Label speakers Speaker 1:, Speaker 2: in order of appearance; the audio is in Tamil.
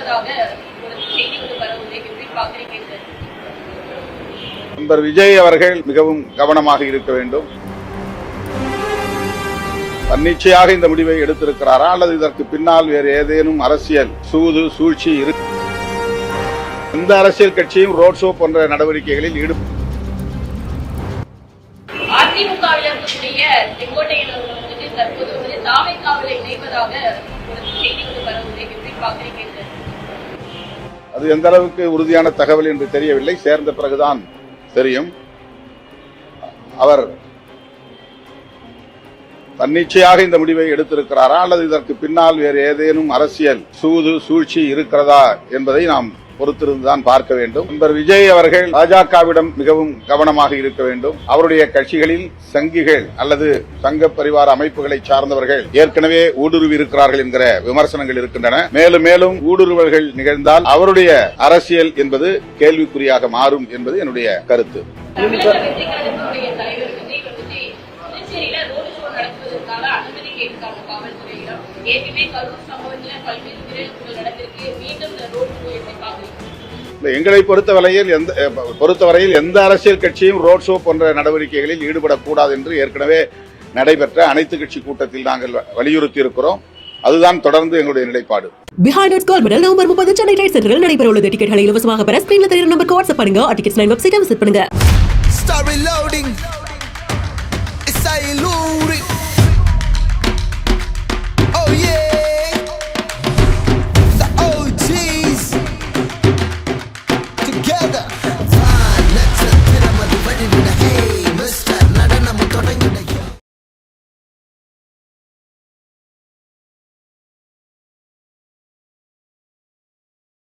Speaker 1: இணைப்பதாக ஒரு செய்தி வந்து பரவுவதை எப்படி பார்க்கிறீங்க?
Speaker 2: நண்பர் விஜய் அவர்கள் மிகவும் கவனமாக இருக்க வேண்டும். தன்னிச்சையாக இந்த முடிவை எடுத்திருக்கிறாரா அல்லது இதற்கு பின்னால் வேறு ஏதேனும் அரசியல் சூழ்ச்சி இருக்கு? எந்த அரசியல் கட்சியும் ரோட் ஷோ போன்ற நடவடிக்கைகளில்
Speaker 1: அதிமுகவில் இருக்கக்கூடிய செங்கோட்டையில் வந்துட்டு தற்போது வந்து தாவேக்காவில் இணைப்பதாக ஒரு செய்தி வந்து பரவுவதை எப்படி பார்க்கிறீங்க?
Speaker 2: அது எந்த அளவுக்கு உறுதியான தகவல் என்று தெரியவில்லை. சேர்ந்த பிறகுதான் தெரியும். அவர் தன்னிச்சையாக இந்த முடிவை எடுத்திருக்கிறாரா அல்லது இதற்கு பின்னால் வேறு ஏதேனும் அரசியல் சூழ்ச்சி இருக்கிறதா என்பதை நாம் பொறுத்திருந்துதான் பார்க்க வேண்டும். நண்பர் விஜய் அவர்கள் பாஜகவிடம் மிகவும் கவனமாக இருக்க வேண்டும். அவருடைய கட்சிகளில் சங்கிகள் அல்லது சங்க பரிவார அமைப்புகளை சார்ந்தவர்கள் ஏற்கனவே ஊடுருவி இருக்கிறார்கள் என்கிற விமர்சனங்கள் இருக்கின்றன. மேலும் மேலும் ஊடுருவல்கள் நிகழ்ந்தால் அவருடைய அரசியல் என்பது கேள்விக்குறியாக மாறும் என்பது என்னுடைய கருத்து. எங்களை பொறுத்தவரையில் எந்த அரசியல் கட்சியும் ரோட் ஷோ போன்ற நடவடிக்கைகளில் ஈடுபடக்கூடாது என்று ஏற்கனவே நடைபெற்ற அனைத்து கட்சி கூட்டத்தில் நாங்கள் வலியுறுத்தி இருக்கிறோம். அதுதான் தொடர்ந்து எங்களுடைய நிலைப்பாடு.
Speaker 3: பிஹைண்ட் கோல் மெடல் நவம்பர் 30 சென்னை ரைட் சென்டரில் நடைபெற உள்ளது. டிக்கெட்களை இலவசமாக பெற ஸ்கிரீன்ல தெரியுற நம்பருக்கு வாட்ஸ்அப் பண்ணுங்க. டிக்கெட்ஸ் லைன் வெப்சைட்டை விசிட் பண்ணுங்க.